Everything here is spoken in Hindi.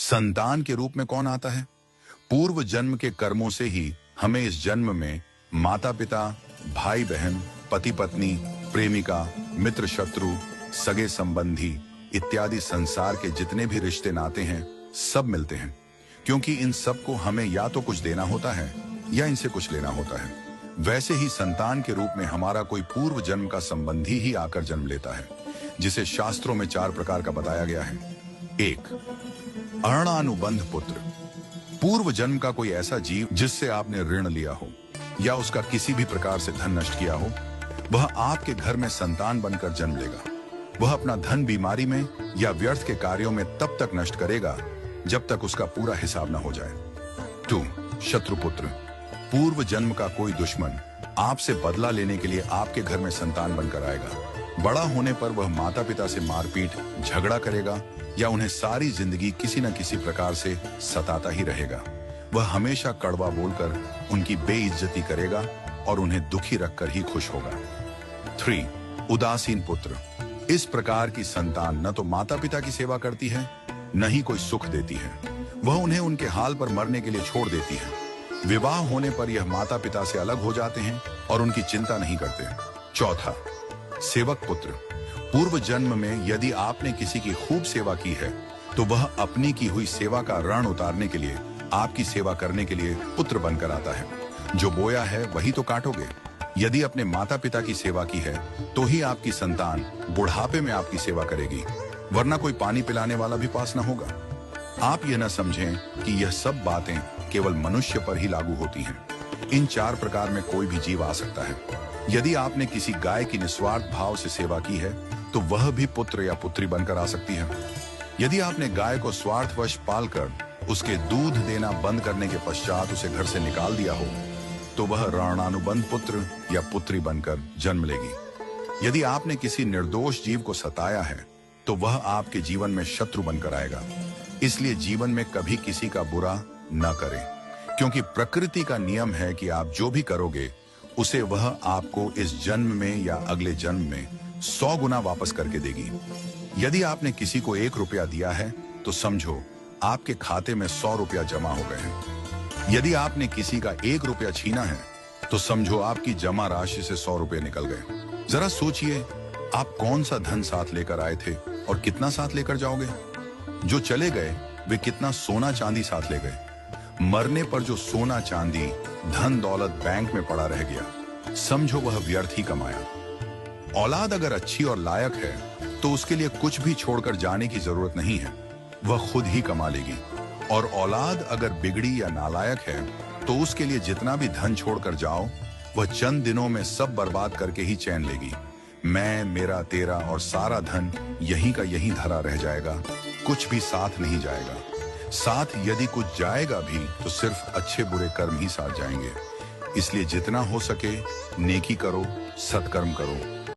संतान के रूप में कौन आता है? पूर्व जन्म के कर्मों से ही हमें इस जन्म में माता पिता, भाई बहन, पति पत्नी, प्रेमिका, मित्र शत्रु, सगे संबंधी इत्यादि संसार के जितने भी रिश्ते नाते हैं सब मिलते हैं, क्योंकि इन सब को हमें या तो कुछ देना होता है या इनसे कुछ लेना होता है। वैसे ही संतान के रूप में हमारा कोई पूर्व जन्म का संबंधी ही आकर जन्म लेता है, जिसे शास्त्रों में 4 प्रकार का बताया गया है। 1. अणानुबंध पुत्र। पूर्व जन्म का कोई ऐसा जीव जिससे आपने ऋण लिया हो या उसका किसी भी प्रकार से धन नष्ट किया हो, वह आपके घर में संतान बनकर जन्म लेगा। वह अपना धन बीमारी में या व्यर्थ के कार्यों में तब तक नष्ट करेगा जब तक उसका पूरा हिसाब न हो जाए। 2. शत्रुपुत्र। पूर्व जन्म का कोई दुश्मन आपसे बदला लेने के लिए आपके घर में संतान बनकर आएगा। बड़ा होने पर वह माता पिता से मारपीट, झगड़ा करेगा या उन्हें सारी जिंदगी किसी न किसी प्रकार से सताता ही रहेगा। वह हमेशा कड़वा बोलकर उनकी बेइज्जती करेगा और उन्हें दुखी रखकर ही खुश होगा। 3. उदासीन पुत्र। इस प्रकार की संतान न तो माता पिता की सेवा करती है, न ही कोई सुख देती है। वह उन्हें उनके हाल पर मरने के लिए छोड़ देती है। विवाह होने पर यह माता पिता से अलग हो जाते हैं और उनकी चिंता नहीं करते। 4. सेवक पुत्र। पूर्व जन्म में यदि आपने किसी की खूब सेवा की है तो वह अपनी की हुई सेवा का ऋण उतारने के लिए आपकी सेवा करने के लिए पुत्र बनकर आता है। जो बोया है वही तो काटोगे। यदि अपने माता पिता की सेवा की है तो ही आपकी संतान बुढ़ापे में आपकी सेवा करेगी, वरना कोई पानी पिलाने वाला भी पास न होगा। आप यह न समझें कि यह सब बातें केवल मनुष्य पर ही लागू होती हैं। इन 4 प्रकार में कोई भी जीव आ सकता है। यदि आपने किसी गाय की निस्वार्थ भाव से सेवा की है तो वह भी पुत्र या पुत्री बनकर आ सकती है। यदि आपने गाय को स्वार्थवश पालकर उसके दूध देना बंद करने के पश्चात उसे घर से निकाल दिया हो तो वह ऋणानुबंध पुत्र या पुत्री बनकर जन्म लेगी। यदि आपने किसी निर्दोष जीव को सताया है तो वह आपके जीवन में शत्रु बनकर आएगा। इसलिए जीवन में कभी किसी का बुरा न करें, क्योंकि प्रकृति का नियम है कि आप जो भी करोगे उसे वह आपको इस जन्म में या अगले जन्म में 100 गुना वापस करके देगी। यदि आपने किसी को 1 रुपया दिया है तो समझो आपके खाते में 100 रुपया जमा हो गए हैं। यदि आपने किसी का 1 रुपया छीना है तो समझो आपकी जमा राशि से 100 रुपये निकल गए। जरा सोचिए, आप कौन सा धन साथ लेकर आए थे और कितना साथ लेकर जाओगे? जो चले गए वे कितना सोना चांदी साथ ले गए। मरने पर जो सोना चांदी, धन दौलत बैंक में पड़ा रह गया, समझो वह व्यर्थ ही कमाया। औलाद अगर अच्छी और लायक है तो उसके लिए कुछ भी छोड़कर जाने की जरूरत नहीं है, वह खुद ही कमा लेगी। और औलाद अगर बिगड़ी या नालायक है तो उसके लिए जितना भी धन छोड़कर जाओ वह चंद दिनों में सब बर्बाद करके ही चैन लेगी। मैं, मेरा, तेरा और सारा धन यहीं का यहीं धरा रह जाएगा, कुछ भी साथ नहीं जाएगा। साथ यदि कुछ जाएगा भी तो सिर्फ अच्छे बुरे कर्म ही साथ जाएंगे। इसलिए जितना हो सके नेकी करो, सत्कर्म करो।